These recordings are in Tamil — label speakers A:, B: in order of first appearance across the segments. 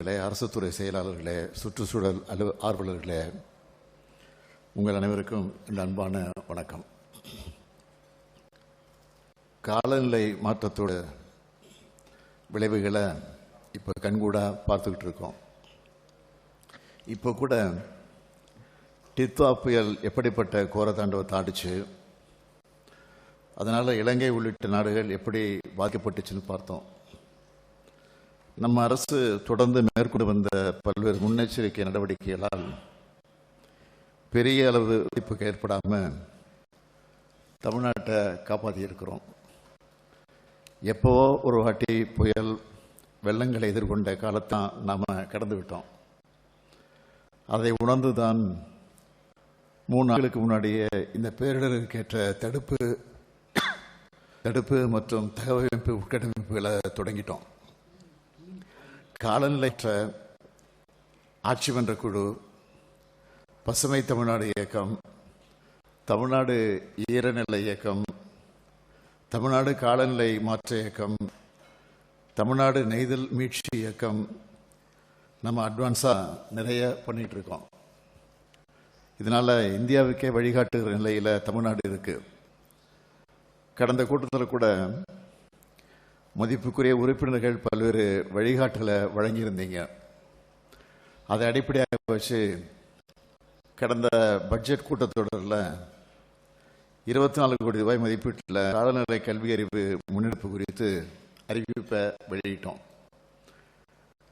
A: அவர்களே, அரசு துறை செயலாளர்களே, சுற்றுச்சூழல் ஆர்வலர்களே, உங்கள் அனைவருக்கும் என் அன்பான வணக்கம். காலநிலை மாற்றத்தோட விளைவுகளை இப்போ கண்கூடா பார்த்துக்கிட்டு இருக்கோம். இப்போ கூட டித்வா புயல் எப்படிப்பட்ட கோரத்தாண்டவத்தை ஆடிச்சு, அதனால் இலங்கை உள்ளிட்ட நாடுகள் எப்படி பாதிக்கப்பட்டுச்சுன்னு பார்த்தோம். நம்ம அரசு தொடர்ந்து மேற்கொண்டு வந்த பல்வேறு முன்னெச்சரிக்கை நடவடிக்கைகளால் பெரிய அளவு பாதிப்புக்கு ஏற்படாமல் தமிழ்நாட்டை காப்பாற்றி இருக்கிறோம். எப்போவோ ஒரு வாட்டி புயல் வெள்ளங்களை எதிர்கொண்ட காலத்தான் நாம் கடந்து விட்டோம். அதை உணர்ந்து தான் 3 நாட்களுக்கு முன்னாடியே இந்த பேரிடருக்கேற்ற தடுப்பு மற்றும் தகவமைப்பு உட்கட்டமைப்புகளை தொடங்கிட்டோம். காலநிலையற்ற ஆட்சி மன்ற குழு, பசுமை தமிழ்நாடு இயக்கம், தமிழ்நாடு ஈரநிலை இயக்கம், தமிழ்நாடு காலநிலை மாற்ற இயக்கம், தமிழ்நாடு நெய்தல் மீட்சி இயக்கம், நம்ம அட்வான்ஸாக நிறைய பண்ணிட்டு இருக்கோம். இதனால் இந்தியாவுக்கே வழிகாட்டுகிற நிலையில் தமிழ்நாடு இருக்கு. கடந்த கூட்டத்தில் கூட மதிப்புக்குரிய உறுப்பினர்கள் பல்வேறு வழிகாட்டுகளை வழங்கியிருந்தீங்க. அதை அடிப்படையாக வச்சு கடந்த பட்ஜெட் கூட்டத்தொடரில் 24 கோடி ரூபாய் மதிப்பீட்டில் காலநிலை கல்வி அறிவு முன்னெடுப்பு குறித்து அறிவிப்பை வெளியிட்டோம்.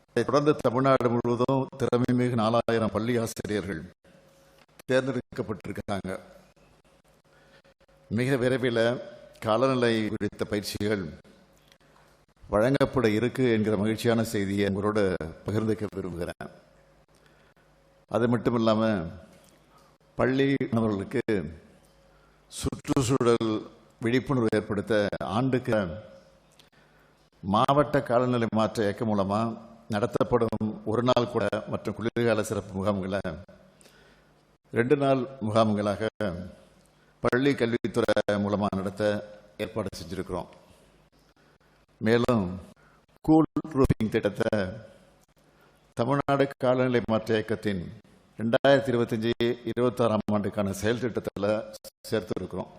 A: அதைத் தொடர்ந்து தமிழ்நாடு முழுவதும் திறமை மிகு 4000 பள்ளி ஆசிரியர்கள் தேர்ந்தெடுக்கப்பட்டிருக்காங்க. மிக விரைவில் காலநிலை குறித்த பயிற்சிகள் வழங்கப்பட இருக்கு என்கிற மகிழ்ச்சியான செய்தியை உங்களோட பகிர்ந்துக்க விரும்புகிறேன். அது மட்டும் இல்லாமல் பள்ளி மாணவர்களுக்கு சுற்றுச்சூழல் விழிப்புணர்வு ஏற்படுத்த ஆண்டுக்கு மாவட்ட காலநிலை மாற்ற இயக்கம் மூலமாக நடத்தப்படும் ஒரு நாள் கூட மற்றும் குளிர்கால சிறப்பு முகாம்களை 2 நாள் முகாம்களாக பள்ளி கல்வித்துறை மூலமாக நடத்த ஏற்பாடு செஞ்சிருக்கிறோம். மேலும் கூல் ரூஃபிங் திட்டத்தை தமிழ்நாடு காலநிலை மாற்ற இயக்கத்தின் 2025-26 ஆண்டுக்கான செயல் திட்டத்தில் சேர்த்து இருக்கிறோம்.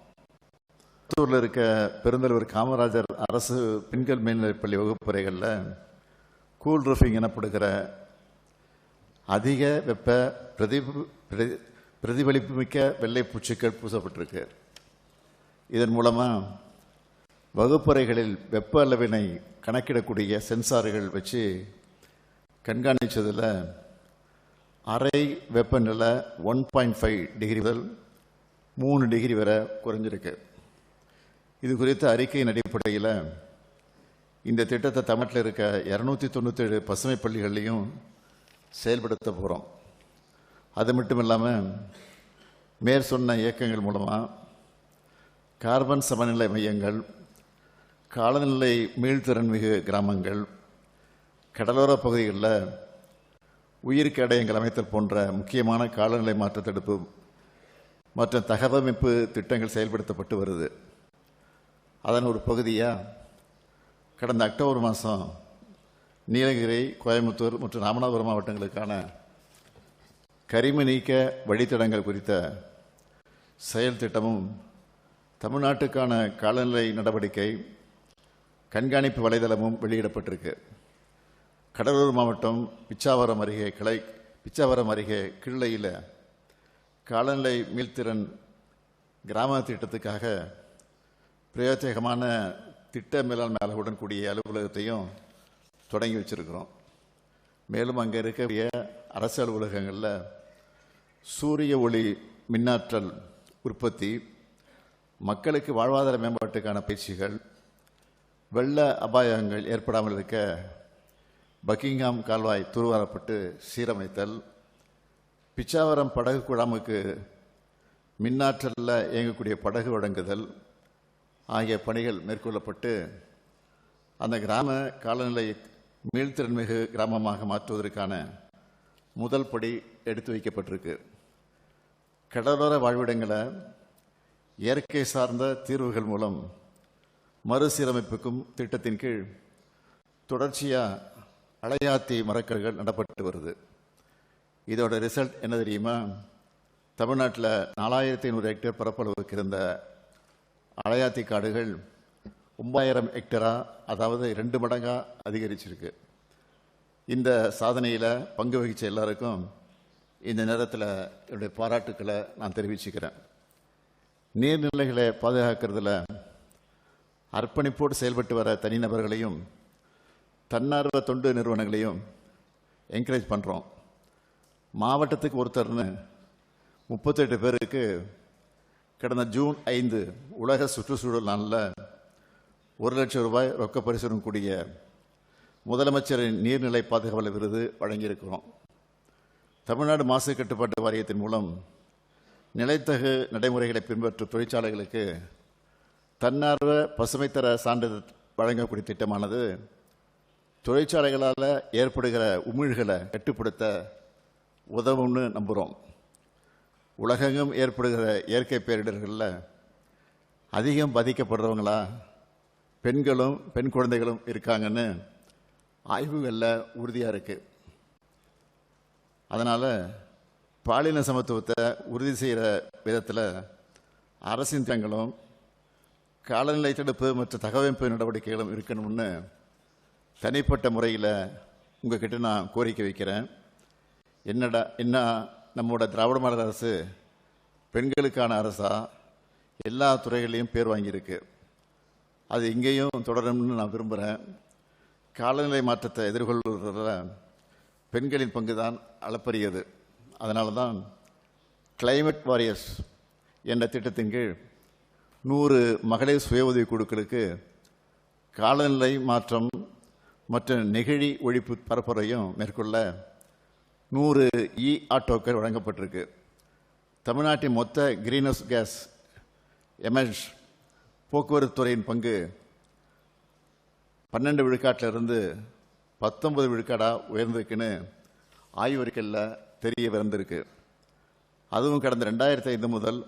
A: புத்தூரில் இருக்க பெருந்தலைவர் காமராஜர் அரசு பெண்கள் மேல்நிலைப்பள்ளி வகுப்பறைகளில் கூல் ரூஃபிங் எனப்படுகிற அதிக வெப்ப பிரதிபலிப்புமிக்க வெள்ளை பூச்சிகள் பூசப்பட்டிருக்கு. இதன் மூலமாக வகுப்பறைகளில் வெப்ப அளவினை கணக்கிடக்கூடிய சென்சார்கள் வச்சு கண்காணித்ததில் அறை வெப்பநிலை 1.5 டிகிரி முதல் 3 டிகிரி வரை குறைஞ்சிருக்கு. இது குறித்த அறிக்கையின் அடிப்படையில் இந்த திட்டத்தை தமிழ்நாட்டில் இருக்க 297 பசுமை பள்ளிகள்லையும் செயல்படுத்த போகிறோம். அது மட்டும் இல்லாமல் மேற்சொன்ன இயக்கங்கள் மூலமாக கார்பன் சமநிலை மையங்கள், காலநிலை மீள்திறன் மிகு கிராமங்கள், கடலோர பகுதிகளில் உயிர் கேடயங்கள் அமைத்தல் போன்ற முக்கியமான காலநிலை மாற்ற தடுப்பு மற்றும் தகவமைப்பு திட்டங்கள் செயல்படுத்தப்பட்டு வருது. அதன் ஒரு பகுதியாக கடந்த அக்டோபர் மாதம் நீலகிரி, கோயம்புத்தூர் மற்றும் ராமநாதபுரம் மாவட்டங்களுக்கான கரிம நீக்க வழித்தடங்கள் குறித்த செயல் திட்டமும் தமிழ்நாட்டுக்கான காலநிலை நடவடிக்கை கண்காணிப்பு வலைதளமும் வெளியிடப்பட்டிருக்கு. கடலூர் மாவட்டம் பிச்சாவரம் அருகே கிள்ளையில் காலநிலை மீள்திறன் கிராம திட்டத்துக்காக பிரயோஜகமான திட்ட மேலாண்மை அளவுடன் கூடிய அலுவலகத்தையும் தொடங்கி வச்சிருக்கிறோம். மேலும் அங்கே இருக்கக்கூடிய அரசு அலுவலகங்களில் சூரிய ஒளி மின்னாற்றல் உற்பத்தி, மக்களுக்கு வாழ்வாதார மேம்பாட்டுக்கான பயிற்சிகள், வெள்ள அபாயங்கள் ஏற்படாமல் இருக்க பக்கிங்ஹாம் கால்வாய் தூர்வாரப்பட்டு சீரமைத்தல், பிச்சாவரம் படகு குழாமுக்கு மின்னாற்றலில் இயங்கக்கூடிய படகு வழங்குதல் ஆகிய பணிகள் மேற்கொள்ளப்பட்டு அந்த கிராம காலநிலை மீள்திறன்மிகு கிராமமாக மாற்றுவதற்கான முதல் படி எடுத்து வைக்கப்பட்டிருக்கு. கடலோர வாழ்விடங்களை இயற்கை சார்ந்த தீர்வுகள் மூலம் மறுசீரமைப்புக்கும் திட்டத்தின் கீழ் தொடர்ச்சியாக அலையாத்தி மரக்கன்றுகள் நடப்பட்டு வருது. இதோட ரிசல்ட் என்ன தெரியுமா? தமிழ்நாட்டில் 4500 ஹெக்டேர் பரப்பளவுக்கு இருந்த அலையாத்தி காடுகள் 9000 ஹெக்டரா, அதாவது 2 மடங்கா அதிகரிச்சிருக்கு. இந்த சாதனையில் பங்கு வகித்த எல்லாருக்கும் இந்த நேரத்தில் என்னுடைய பாராட்டுக்களை நான் தெரிவிச்சுக்கிறேன். நீர்நிலைகளை பாதுகாக்கிறதுல அர்ப்பணிப்போடு செயல்பட்டு வர தனிநபர்களையும் தன்னார்வ தொண்டு நிறுவனங்களையும் என்கரேஜ் பண்ணுறோம். மாவட்டத்துக்கு ஒருத்தர்னு 38 பேருக்கு கடந்த ஜூன் 5 உலக சுற்றுச்சூழல் நாளில் 1 லட்சம் ரூபாய் ரொக்க பரிசுடன் கூடிய முதலமைச்சரின் நீர்நிலை பாதுகாவலர் விருது வழங்கியிருக்கிறோம். தமிழ்நாடு மாசு கட்டுப்பாட்டு வாரியத்தின் மூலம் நிலைத்தகு நடைமுறைகளை பின்பற்றும் தொழிற்சாலைகளுக்கு தன்னார்வ பசுமைத்தர சான்றிதழ் வழங்கக்கூடிய திட்டமானது தொழிற்சாலைகளால் ஏற்படுகிற உமிழ்களை கட்டுப்படுத்த உதவும்னு நம்புகிறோம். உலகெங்கும் ஏற்படுகிற இயற்கை பேரிடர்களில் அதிகம் பாதிக்கப்படுறவங்களா பெண்களும் பெண் குழந்தைகளும் இருக்காங்கன்னு ஆய்வுகளில் உறுதியாக இருக்குது. அதனால் பாலின சமத்துவத்தை உறுதி செய்கிற விதத்தில் அரசின் திட்டங்களும் காலநிலை தடுப்பு மற்றும் தகவமைப்பு நடவடிக்கைகளும் இருக்கணும்னு தனிப்பட்ட முறையில் உங்ககிட்ட நான் கோரிக்கை வைக்கிறேன். என்ன நம்மளோட திராவிட மாடல் அரசு பெண்களுக்கான அரசா எல்லா துறைகளையும் பேர் வாங்கியிருக்கு. அது இங்கேயும் தொடரும்னு நான் விரும்புகிறேன். காலநிலை மாற்றத்தை எதிர்கொள்வதில் பெண்களின் பங்கு தான் அளப்பரியது. அதனால தான் கிளைமேட் வாரியர்ஸ் என்ற திட்டத்தின் கீழ் 100 மகளிர் சுய உதவி குழுக்களுக்கு காலநிலை மாற்றம் மற்றும் நெகிழி ஒழிப்பு பரப்புரையும் மேற்கொள்ள 100 ஆட்டோக்கள் வழங்கப்பட்டிருக்கு. தமிழ்நாட்டின் மொத்த கிரீன்ஹவுஸ் கேஸ் எமிஷன்ஸ் போக்குவரத்து துறையின் பங்கு 12 விழுக்காட்டிலிருந்து 19 விழுக்காடாக உயர்ந்திருக்குன்னு ஆய்வறிக்கையில் தெரிய வந்திருக்கு. அதுவும் கடந்த 2005 முதல்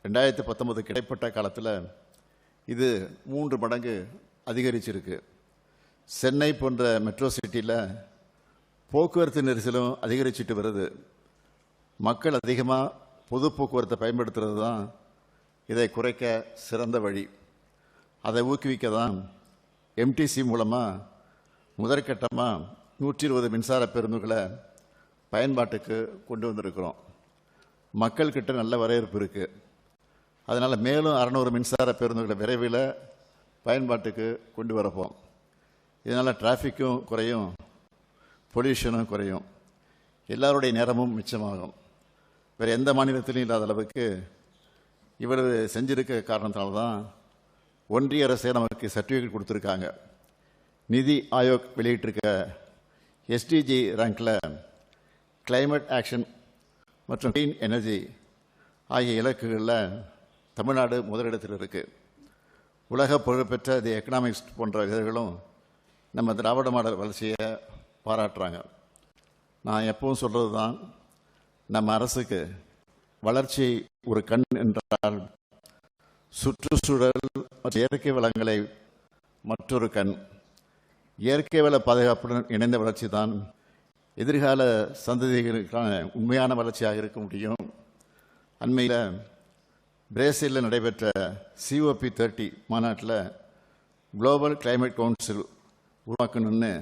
A: 2019 கிடைப்பட்ட காலத்தில் இது 3 மடங்கு அதிகரிச்சிருக்கு. சென்னை போன்ற மெட்ரோ சிட்டியில் போக்குவரத்து நெரிசலும் அதிகரிச்சுட்டு வருது. மக்கள் அதிகமாக பொது போக்குவரத்தை பயன்படுத்துறது தான் இதை குறைக்க சிறந்த வழி. அதை ஊக்குவிக்க தான் எம்டிசி மூலமாக முதற்கட்டமாக 120 மின்சார பேருந்துகளை பயன்பாட்டுக்கு கொண்டு வந்திருக்கிறோம். மக்கள்கிட்ட நல்ல வரவேற்பு இருக்குது. அதனால் மேலும் 600 மின்சார பேருந்துகளை விரைவில் பயன்பாட்டுக்கு கொண்டு வரப்போம். இதனால் டிராஃபிக்கும் குறையும், பொல்யூஷனும் குறையும், எல்லாருடைய நேரமும் மிச்சமாகும். வேறு எந்த மாநிலத்திலும் இல்லாத அளவுக்கு இவ்வளவு செஞ்சிருக்க காரணத்தினால்தான் ஒன்றிய அரசே நமக்கு சர்டிஃபிகேட் கொடுத்துருக்காங்க. நிதி ஆயோக் வெளியிட்டிருக்க எஸ்டிஜி ரேங்கில் கிளைமேட் ஆக்ஷன் மற்றும் கிளீன் எனர்ஜி ஆகிய இலக்குகளில் தமிழ்நாடு முதலிடத்தில் இருக்குது. உலக புகழ்பெற்ற தி எக்கனாமிக்ஸ் போன்ற இதழ்களும் நம்ம திராவிட மாடல் வளர்ச்சியை பாராட்டுறாங்க. நான் எப்பவும் சொல்கிறது தான், நம்ம அரசுக்கு வளர்ச்சி ஒரு கண் என்றால் சுற்றுச்சூழல் மற்றும் இயற்கை வளங்களை மற்றொரு கண். இயற்கை வள பாதுகாப்புடன் இணைந்த வளர்ச்சி தான் எதிர்கால சந்ததிகளுக்கான உண்மையான வளர்ச்சியாக இருக்க முடியும். அண்மையில் பிரேசிலில் நடைபெற்ற COP30 மாநாட்டில் குளோபல் கிளைமேட் கவுன்சில் உருவாக்கணும்னு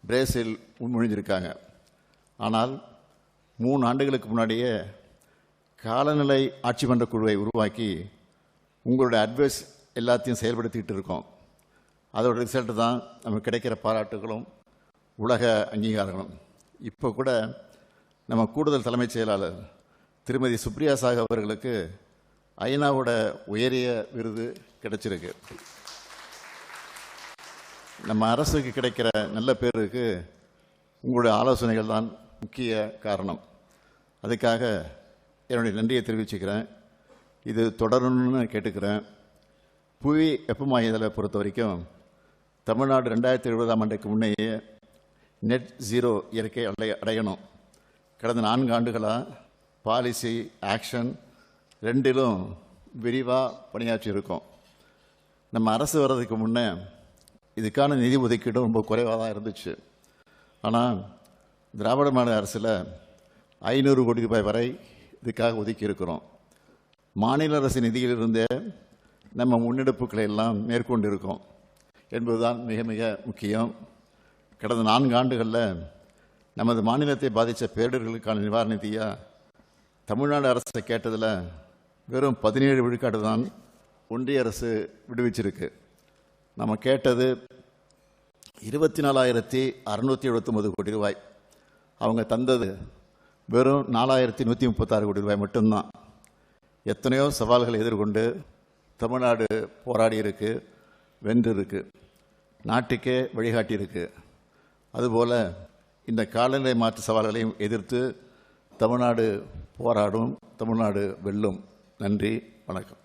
A: பிரேசில் முன்மொழிஞ்சிருக்காங்க. ஆனால் 3 ஆண்டுகளுக்கு முன்னாடியே காலநிலை ஆட்சி மன்ற குழுவை உருவாக்கி உங்களுடைய அட்வைஸ் எல்லாத்தையும் செயல்படுத்திகிட்டு இருக்கோம். அதோட ரிசல்ட் தான் நமக்கு கிடைக்கிற பாராட்டுகளும் உலக அங்கீகாரங்களும். இப்போ கூட நம்ம கூடுதல் தலைமைச் செயலாளர் திருமதி சுப்ரியா சாகு அவர்களுக்கு ஐநாவோட உயரிய விருது கிடைச்சிருக்கு. நம்ம அரசுக்கு கிடைக்கிற நல்ல பேருக்கு உங்களுடைய ஆலோசனைகள் தான் முக்கிய காரணம். அதுக்காக என்னுடைய நன்றியை தெரிவிச்சுக்கிறேன். இது தொடரணும்னு கேட்டுக்கிறேன். புவி வெப்பமாகுதலை பொறுத்த வரைக்கும் தமிழ்நாடு 2020ஆம் ஆண்டுக்கு முன்னையே நெட் ஜீரோ இயற்கை அடையணும். கடந்த 4 ஆண்டுகளாக பாலிசி ஆக்ஷன் 2லும் விரிவாக பணியாற்றி இருக்கோம். நம்ம அரசு வர்றதுக்கு முன்னே இதுக்கான நிதி ஒதுக்கீடும் ரொம்ப குறைவாக தான் இருந்துச்சு. ஆனால் திராவிட மாடல் அரசில் 500 கோடி ரூபாய் வரை இதுக்காக ஒதுக்கி இருக்கிறோம். மாநில அரசு நிதியிலிருந்தே நம்ம முன்னெடுப்புகளை எல்லாம் மேற்கொண்டு இருக்கோம் என்பதுதான் மிக மிக முக்கியம். கடந்த 4 ஆண்டுகளில் நமது மாநிலத்தை பாதித்த பேரிடர்களுக்கான நிவாரண நிதியாக தமிழ்நாடு அரசை கேட்டதில் வெறும் 17 விழுக்காடு தான் ஒன்றிய அரசு விடுவிச்சிருக்கு. நம்ம கேட்டது 24,679 கோடி ரூபாய். அவங்க தந்தது வெறும் 4,136 கோடி ரூபாய் மட்டும்தான். எத்தனையோ சவால்களை எதிர்கொண்டு தமிழ்நாடு போராடி இருக்கு, வென்று இருக்கு, நாட்டுக்கே வழிகாட்டி இருக்கு. அதுபோல் இந்த காலநிலை மாற்ற சவால்களையும் எதிர்த்து தமிழ்நாடு போராடும், தமிழ்நாடு வெல்லும். நன்றி, வணக்கம்.